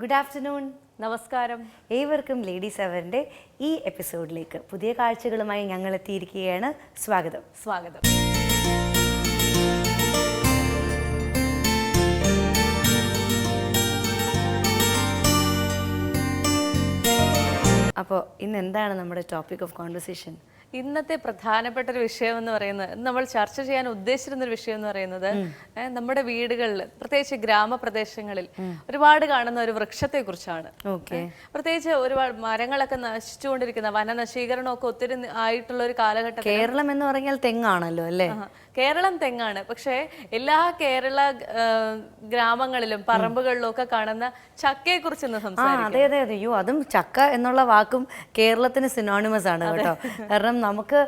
Good afternoon. നമസ്കാരം. ഏവർക്കും ladies അവറിൻ്റെ ഈ എപ്പിസോഡിലേക്ക് പുതിയ കാഴ്ചകളുമായി ഞങ്ങൾ എത്തിയിരിക്കുകയാണ്. സ്വാഗതം. സ്വാഗതം. അപ്പോൾ ഇന്ന് എന്താണ് നമ്മുടെ ടോപ്പിക് ഓഫ് കോൺവെർസേഷൻ? ഇന്നത്തെ പ്രധാനപ്പെട്ട ഒരു വിഷയം എന്ന് പറയുന്നത്, നമ്മൾ ചർച്ച ചെയ്യാൻ ഉദ്ദേശിച്ചിരുന്ന ഒരു വിഷയം എന്ന് പറയുന്നത്, നമ്മുടെ വീടുകളിൽ പ്രത്യേകിച്ച് ഗ്രാമപ്രദേശങ്ങളിൽ ഒരുപാട് കാണുന്ന ഒരു വൃക്ഷത്തെ കുറിച്ചാണ്. പ്രത്യേകിച്ച് ഒരുപാട് മരങ്ങളൊക്കെ നശിച്ചുകൊണ്ടിരിക്കുന്ന വനനശീകരണമൊക്കെ ഒത്തിരി ആയിട്ടുള്ള ഒരു കാലഘട്ടം. കേരളം എന്ന് പറഞ്ഞാൽ തെങ്ങാണല്ലോ അല്ലേ? കേരളം തെങ്ങാണ്. പക്ഷേ എല്ലാ കേരള ഗ്രാമങ്ങളിലും പറമ്പുകളിലും ഒക്കെ കാണുന്ന ചക്കയെ കുറിച്ച് സംസാരിക്കും. അതെ അതെ അതെ. അയ്യോ, അതും ചക്ക എന്നുള്ള വാക്കും കേരളത്തിന് സിനോണിമസ് ആണ് കേട്ടോ. കാരണം നമുക്ക്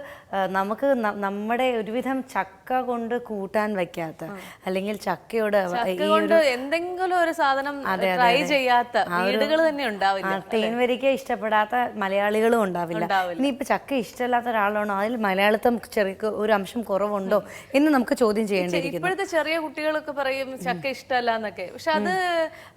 നമ്മുടെ ഒരുവിധം ചക്ക കൊണ്ട് കൂട്ടാൻ വയ്ക്കാത്ത, അല്ലെങ്കിൽ ചക്കയോട് എന്തെങ്കിലും ഒരു സാധനം ട്രൈ ചെയ്യാത്ത വീടുകൾ തന്നെ ഉണ്ടാവില്ല. തേൻവരിക്ക ഇഷ്ടപ്പെടാത്ത മലയാളികളും ഉണ്ടാവില്ല. ഇനിയിപ്പോ ചക്ക ഇഷ്ടമില്ലാത്ത ഒരാളാണോ, അതിൽ മലയാളിത്തം ചെറിയ ഒരു അംശം കുറവുണ്ടോ എന്ന് നമുക്ക് ചോദ്യം ചെയ്യേണ്ടിയിരിക്കുന്നു. ഇപ്പോഴത്തെ ചെറിയ കുട്ടികളൊക്കെ പറയും ചക്ക ഇഷ്ടമല്ല എന്നൊക്കെ.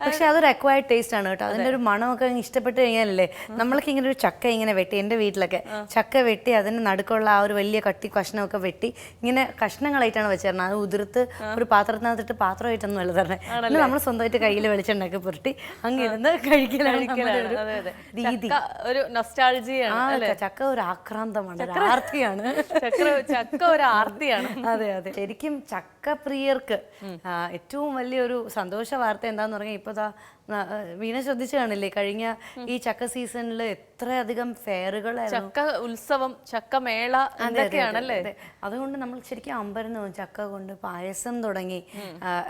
പക്ഷെ അതൊരു അക്വയർഡ് ടേസ്റ്റ് ആണ് കേട്ടോ. അതിന്റെ ഒരു മണമൊക്കെ ഇഷ്ടപ്പെട്ട് കഴിഞ്ഞാലല്ലേ. നമ്മൾക്ക് ഇങ്ങനെ ഒരു ചക്ക ഇങ്ങനെ വെട്ടി, എൻ്റെ വീട്ടിലൊക്കെ ചക്ക വെട്ടി അതിന് നടുക്കുള്ള ആ ഒരു വലിയ കട്ടി കഷ്ണമൊക്കെ വെട്ടി ഇങ്ങനെ കഷ്ണങ്ങളായിട്ടാണ് വെച്ചിരുന്നത്. അത് ഉതിർത്ത് ഒരു പാത്രത്തിനകത്തിട്ട് പാത്രമായിട്ടൊന്നും അല്ല തരണേ. നമ്മൾ സ്വന്തമായിട്ട് കയ്യിൽ വെളിച്ചെണ്ണയൊക്കെ പുരട്ടി അങ്ങിരുന്ന് കഴിക്കലാണ് രീതി. ചക്ക ഒരു ആക്രാന്തമാണ്, ആർത്തിയാണ്. ചക്ക ഒരു ആർത്തിയാണ്. അതെ അതെ. ശരിക്കും ചക്ക പ്രിയർക്ക് ഏറ്റവും വലിയൊരു സന്തോഷ വാർത്ത എന്താന്ന് പറഞ്ഞാൽ, ഇപ്പൊ വീണ ശ്രദ്ധിച്ചു കാണില്ലേ, കഴിഞ്ഞ ഈ ചക്ക സീസണിൽ എത്രയധികം ഫെയറുകളായിരുന്നു. ചക്ക ഉത്സവം, ചക്കമേള എന്തൊക്കെയാണല്ലേ. അതുകൊണ്ട് നമ്മൾ ശരിക്കും അമ്പരന്ന് ചക്ക കൊണ്ട് പായസം തുടങ്ങി,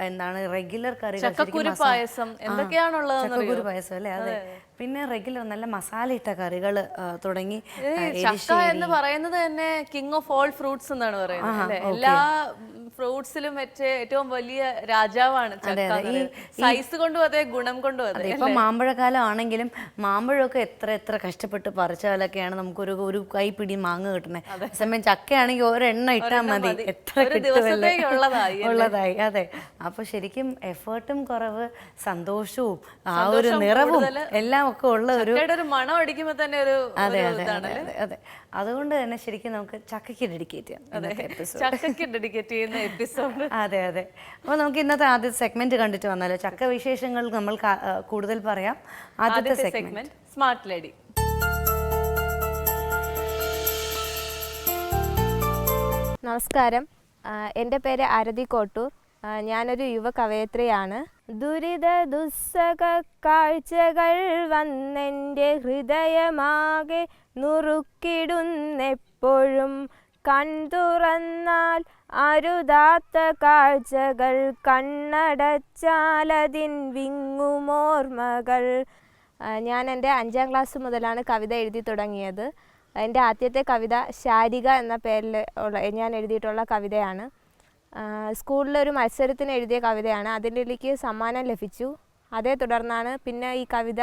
എന്താണ് റെഗുലർ കറികൾ, ചക്കക്കുരു പായസം എന്തൊക്കെയാണുള്ളത്, ചക്കക്കുരു പായസം അല്ലേ. അതെ. പിന്നെ റെഗുലർ നല്ല മസാല ഇട്ട കറികൾ തുടങ്ങി. ചക്ക എന്ന് പറയുന്നത് തന്നെ കിങ് ഓഫ് ഓൾ ഫ്രൂട്ട്സ് എന്നാണ് പറയുന്നത്. എല്ലാ ഫ്രൂട്ട്സിലും ഏറ്റവും വലിയ രാജാവാണ് ചക്ക. സൈസ് കൊണ്ടും അതെ, ഗുണം കൊണ്ടും അതെ. ഇപ്പൊ മാമ്പഴക്കാലം ആണെങ്കിലും മാമ്പഴമൊക്കെ എത്ര കഷ്ടപ്പെട്ട് പറിച്ചാലൊക്കെയാണ് നമുക്കൊരു ഒരു കൈപ്പിടി മാങ്ങ കിട്ടണേ. സമയം ചക്കയാണെങ്കിൽ ഒരെണ്ണ ഇട്ടാൽ മതി, എത്ര ഉള്ളതായി. അതെ. അപ്പൊ ശരിക്കും എഫേർട്ടും കുറവ്, സന്തോഷവും ആ ഒരു നിറവും എല്ലാം ഒക്കെ ഉള്ള ഒരു മണം അടിക്കുമ്പോ തന്നെ ഒരു. അതെ അതെ അതെ. അതുകൊണ്ട് തന്നെ ശരിക്കും നമുക്ക് ചക്കയ്ക്ക് ഡെഡിക്കേറ്റ് ചെയ്യുന്ന എപ്പിസോഡ്. അതെ അതെ. അപ്പോൾ നമുക്ക് ഇന്നത്തെ ആദ്യത്തെ സെഗ്മെന്റ് കണ്ടിട്ട് വന്നാലോ. ചക്ക വിശേഷങ്ങൾ നമ്മൾ കൂടുതൽ പറയാം. ആദ്യത്തെ സെഗ്മെന്റ് സ്മാർട്ട് ലേഡി. നമസ്കാരം, എൻ്റെ പേര് ആരതി കോട്ടൂർ. ഞാനൊരു യുവ കവയത്രിയാണ്. ദുരിത ദുസ്സഹ കാഴ്ചകൾ വന്നെൻ്റെ ഹൃദയമാകെ നുറുക്കിടുന്നെപ്പോഴും. കൺതുറന്നാൽ അരുതാത്ത കാഴ്ചകൾ, കണ്ണടച്ചാലതിൻ വിങ്ങുമോർമ്മകൾ. ഞാൻ എൻ്റെ 5ാം ക്ലാസ് മുതലാണ് കവിത എഴുതി തുടങ്ങിയത്. എൻ്റെ ആദ്യത്തെ കവിത ശാരിക എന്ന പേരിൽ ഞാൻ എഴുതിയിട്ടുള്ള കവിതയാണ്. സ്കൂളിലൊരു മത്സരത്തിന് എഴുതിയ കവിതയാണ്. അതിൻ്റെ എനിക്ക് സമ്മാനം ലഭിച്ചു. അതേ തുടർന്നാണ് പിന്നെ ഈ കവിത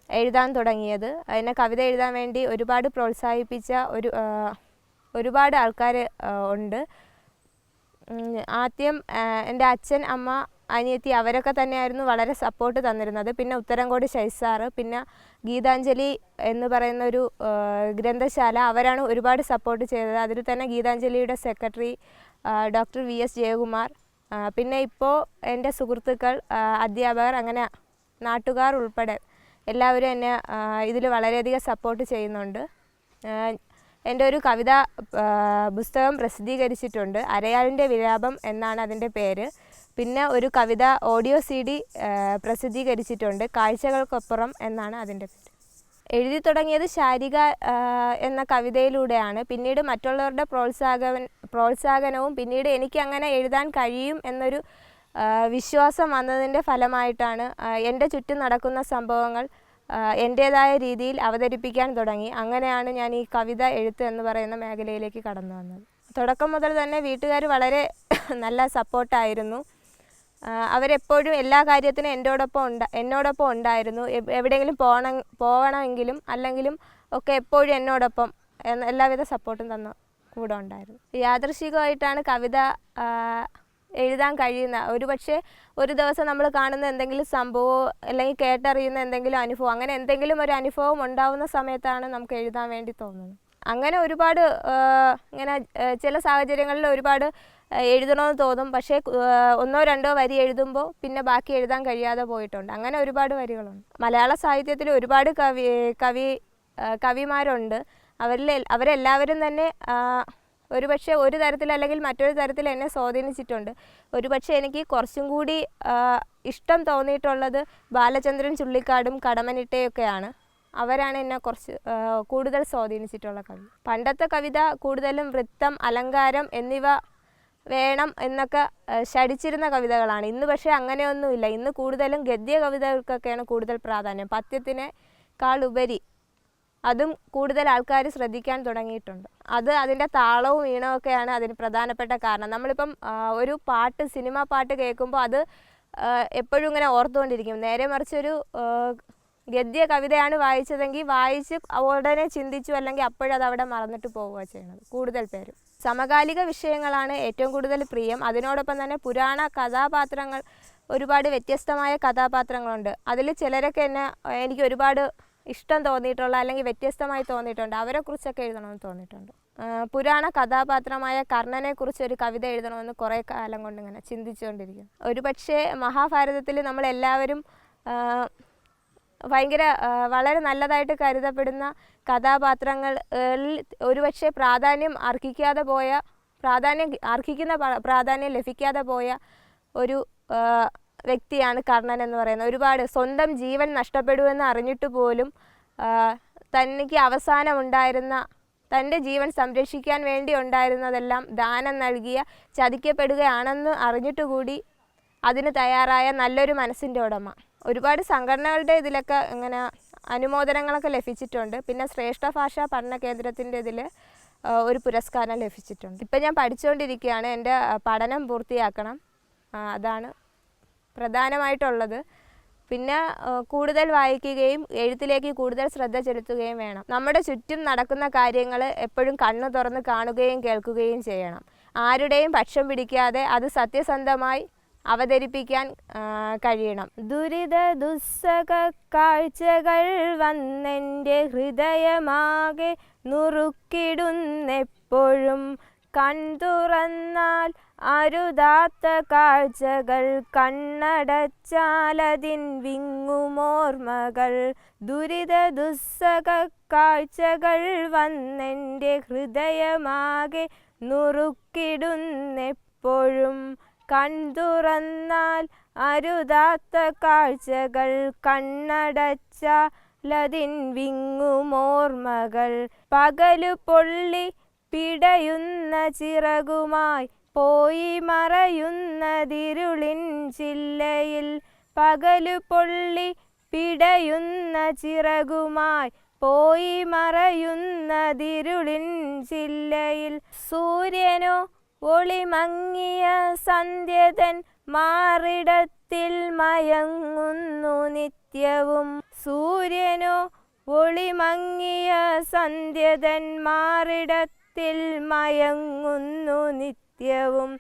എഴുതാൻ തുടങ്ങിയത്. എന്നെ കവിത എഴുതാൻ വേണ്ടി ഒരുപാട് പ്രോത്സാഹിപ്പിച്ച ഒരുപാട് ആൾക്കാർ ഉണ്ട്. ആദ്യം എൻ്റെ അച്ഛൻ, അമ്മ, അനിയത്തി അവരൊക്കെ തന്നെയായിരുന്നു വളരെ സപ്പോർട്ട് തന്നിരുന്നത്. പിന്നെ ഉത്തരംകോട് ഷൈസാറ്, പിന്നെ ഗീതാഞ്ജലി എന്ന് പറയുന്ന ഒരു ഗ്രന്ഥശാല, അവരാണ് ഒരുപാട് സപ്പോർട്ട് ചെയ്തത്. അതിൽ തന്നെ ഗീതാഞ്ജലിയുടെ സെക്രട്ടറി ഡോക്ടർ VS ജയകുമാർ, പിന്നെ ഇപ്പോൾ എൻ്റെ സുഹൃത്തുക്കൾ, അധ്യാപകർ, അങ്ങനെ നാട്ടുകാർ ഉൾപ്പെടെ എല്ലാവരും എന്നെ ഇതിൽ വളരെയധികം സപ്പോർട്ട് ചെയ്യുന്നുണ്ട്. എൻ്റെ ഒരു കവിത പുസ്തകം പ്രസിദ്ധീകരിച്ചിട്ടുണ്ട്. അരയാലിൻ്റെ വിലാപം എന്നാണ് അതിൻ്റെ പേര്. പിന്നെ ഒരു കവിത ഓഡിയോ CD പ്രസിദ്ധീകരിച്ചിട്ടുണ്ട്. കാഴ്ചകൾക്കൊപ്പുറം എന്നാണ് അതിൻ്റെ പേര്. എഴുതി തുടങ്ങിയത് ശാരിക എന്ന കവിതയിലൂടെയാണ്. പിന്നീട് മറ്റുള്ളവരുടെ പ്രോത്സാഹനവും പിന്നീട് എനിക്ക് അങ്ങനെ എഴുതാൻ കഴിയും എന്നൊരു വിശ്വാസം വന്നതിൻ്റെ ഫലമായിട്ടാണ് എൻ്റെ ചുറ്റും നടക്കുന്ന സംഭവങ്ങൾ എൻ്റേതായ രീതിയിൽ അവതരിപ്പിക്കാൻ തുടങ്ങി. അങ്ങനെയാണ് ഞാൻ ഈ കവിത എഴുത്ത് എന്ന് പറയുന്ന മേഖലയിലേക്ക് കടന്നു വന്നത്. തുടക്കം മുതൽ തന്നെ വീട്ടുകാർ വളരെ നല്ല സപ്പോർട്ടായിരുന്നു. അവരെപ്പോഴും എല്ലാ കാര്യത്തിനും എന്നോടൊപ്പം ഉണ്ടായിരുന്നു. എവിടെയെങ്കിലും പോകണമെങ്കിലും അല്ലെങ്കിലും ഒക്കെ എപ്പോഴും എന്നോടൊപ്പം എല്ലാവിധ സപ്പോർട്ടും കൂടെ ഉണ്ടായിരുന്നു. യാദൃശ്ചികമായിട്ടാണ് കവിത എഴുതാൻ കഴിയുന്ന, ഒരുപക്ഷെ ഒരു ദിവസം നമ്മൾ കാണുന്ന എന്തെങ്കിലും സംഭവമോ അല്ലെങ്കിൽ കേട്ടറിയുന്ന എന്തെങ്കിലും അനുഭവം, അങ്ങനെ എന്തെങ്കിലും ഒരു അനുഭവം ഉണ്ടാവുന്ന സമയത്താണ് നമുക്ക് എഴുതാൻ വേണ്ടി തോന്നുന്നത്. അങ്ങനെ ഒരുപാട് ഇങ്ങനെ ചില സാഹചര്യങ്ങളിൽ ഒരുപാട് എഴുതണമെന്ന് തോന്നും, പക്ഷേ ഒന്നോ രണ്ടോ വരി എഴുതുമ്പോൾ പിന്നെ ബാക്കി എഴുതാൻ കഴിയാതെ പോയിട്ടുണ്ട്. അങ്ങനെ ഒരുപാട് വരികളുണ്ട്. മലയാള സാഹിത്യത്തിൽ ഒരുപാട് കവിമാരുണ്ട്. അവരെല്ലാവരും തന്നെ ഒരുപക്ഷെ ഒരു തരത്തിൽ അല്ലെങ്കിൽ മറ്റൊരു തരത്തിൽ എന്നെ സ്വാധീനിച്ചിട്ടുണ്ട്. ഒരുപക്ഷെ എനിക്ക് കുറച്ചും കൂടി ഇഷ്ടം തോന്നിയിട്ടുള്ളത് ബാലചന്ദ്രൻ ചുള്ളിക്കാടും കടമ്മനിട്ടയൊക്കെയാണ്. അവരാണ് എന്നെ കുറച്ച് കൂടുതൽ സ്വാധീനിച്ചിട്ടുള്ള കവി. പണ്ടത്തെ കവിത കൂടുതലും വൃത്തം, അലങ്കാരം എന്നിവ വേണം എന്നൊക്കെ ശഠിച്ചിരുന്ന കവിതകളാണ്. ഇന്ന് പക്ഷേ അങ്ങനെയൊന്നുമില്ല. ഇന്ന് കൂടുതലും ഗദ്യ കവിതകൾക്കൊക്കെയാണ് കൂടുതൽ പ്രാധാന്യം. പദ്യത്തിനേക്കാൾ ഉപരി അതും കൂടുതൽ ആൾക്കാർ ശ്രദ്ധിക്കാൻ തുടങ്ങിയിട്ടുണ്ട്. അതിൻ്റെ താളവും ഈണമൊക്കെയാണ് അതിന് പ്രധാനപ്പെട്ട കാരണം. നമ്മളിപ്പം ഒരു പാട്ട്, സിനിമ പാട്ട് കേൾക്കുമ്പോൾ അത് എപ്പോഴും ഇങ്ങനെ ഓർത്തുകൊണ്ടിരിക്കും. നേരെ മറിച്ചൊരു ഗദ്യ കവിതയാണ് വായിച്ചതെങ്കിൽ വായിച്ച് ഉടനെ ചിന്തിച്ചു, അല്ലെങ്കിൽ അപ്പോഴത് അവിടെ മറന്നിട്ട് പോവുക ചെയ്യുന്നത് കൂടുതൽ പേരും. സമകാലിക വിഷയങ്ങളാണ് ഏറ്റവും കൂടുതൽ പ്രിയം. അതിനോടൊപ്പം തന്നെ പുരാണ കഥാപാത്രങ്ങൾ, ഒരുപാട് വ്യത്യസ്തമായ കഥാപാത്രങ്ങളുണ്ട്. അതിൽ ചിലരൊക്കെ എനിക്ക് ഒരുപാട് ഇഷ്ടം തോന്നിയിട്ടുള്ള അല്ലെങ്കിൽ വ്യത്യസ്തമായി തോന്നിയിട്ടുണ്ട്. അവരെക്കുറിച്ചൊക്കെ എഴുതണമെന്ന് തോന്നിയിട്ടുണ്ട്. പുരാണ കഥാപാത്രമായ കർണനെക്കുറിച്ച് ഒരു കവിത എഴുതണമെന്ന് കുറേ കാലം കൊണ്ട് ഇങ്ങനെ ചിന്തിച്ചുകൊണ്ടിരിക്കുന്നു. ഒരുപക്ഷെ മഹാഭാരതത്തിൽ നമ്മളെല്ലാവരും വളരെ നല്ലതായിട്ട് കരുതപ്പെടുന്ന കഥാപാത്രങ്ങൾ ഒരുപക്ഷെ പ്രാധാന്യം ലഭിക്കാതെ പോയ ഒരു വ്യക്തിയാണ് കർണൻ എന്ന് പറയുന്നത്. ഒരുപാട് സ്വന്തം ജീവൻ നഷ്ടപ്പെടുമെന്ന് അറിഞ്ഞിട്ട് പോലും തനിക്ക് അവസാനമുണ്ടായിരുന്ന, തൻ്റെ ജീവൻ സംരക്ഷിക്കാൻ വേണ്ടി ഉണ്ടായിരുന്നതെല്ലാം ദാനം നൽകിയ, ചതിക്കപ്പെടുകയാണെന്ന് അറിഞ്ഞിട്ടുകൂടി അതിന് തയ്യാറായ നല്ലൊരു മനസ്സിൻ്റെ ഉടമ. ഒരുപാട് സംഘടനകളുടെ ഇതിലൊക്കെ ഇങ്ങനെ അനുമോദനങ്ങളൊക്കെ ലഭിച്ചിട്ടുണ്ട്. പിന്നെ ശ്രേഷ്ഠ ഭാഷാ പഠന കേന്ദ്രത്തിൻ്റെ ഇതിൽ ഒരു പുരസ്കാരം ലഭിച്ചിട്ടുണ്ട്. ഇപ്പം ഞാൻ പഠിച്ചുകൊണ്ടിരിക്കുകയാണ്. എൻ്റെ പഠനം പൂർത്തിയാക്കണം. അതാണ് പ്രധാനമായിട്ടുള്ളത്. പിന്നെ കൂടുതൽ വായിക്കുകയും എഴുത്തിലേക്ക് കൂടുതൽ ശ്രദ്ധ ചെലുത്തുകയും വേണം. നമ്മുടെ ചുറ്റും നടക്കുന്ന കാര്യങ്ങൾ എപ്പോഴും കണ്ണു തുറന്ന് കാണുകയും കേൾക്കുകയും ചെയ്യണം. ആരുടെയും പക്ഷം പിടിക്കാതെ അത് സത്യസന്ധമായി അവതരിപ്പിക്കാൻ കഴിയണം. ദുരിത ദുസ്സഹ കാഴ്ചകൾ വന്നെൻ്റെ ഹൃദയമാകെ നുറുക്കിടുന്നെപ്പോഴും, കൺതുറന്നാൽ അരുതാത്ത കാഴ്ചകൾ, കണ്ണടച്ചാലതിൻ വിങ്ങുമോർമ്മകൾ. ദുരിത ദുസ്സഹ കാഴ്ചകൾ വന്നെൻ്റെ ഹൃദയമാകെ നുറുക്കിടുന്നെപ്പോഴും, കൺതുറന്നാൽ അരുതാത്ത കാഴ്ചകൾ, കണ്ണടച്ചാലതിൻ വിങ്ങുമോർമ്മകൾ. പകലു പൊള്ളി പിടയുന്ന ചിറകുമായി പോയി മറയുന്നതിരുളിൻ ചില്ലയിൽ, പകലു പൊള്ളി പിടയുന്ന ചിറകുമായി പോയി മറയുന്നതിരുളിൻ ചില്ലയിൽ. സൂര്യനോ ഒളിമങ്ങിയ സന്ധ്യതൻ മാറിടത്തിൽ മയങ്ങുന്നു നിത്യവും, സൂര്യനോ ഒളിമങ്ങിയ സന്ധ്യതൻ മാറിടത്തിൽ മയങ്ങുന്നു നിത്യവും.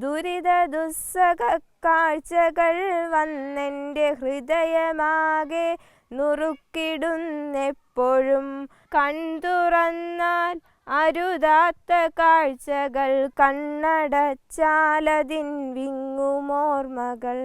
ദുരിത ദുസ്സഹ കാഴ്ചകൾ വന്നെൻ്റെ ഹൃദയമാകെ നുറുക്കിടുന്നെപ്പോഴും, കൺതുറന്നാൽ അരുതാത്ത കാഴ്ചകൾ, കണ്ണടച്ചാലതിൻ വിങ്ങുമോർമ്മകൾ.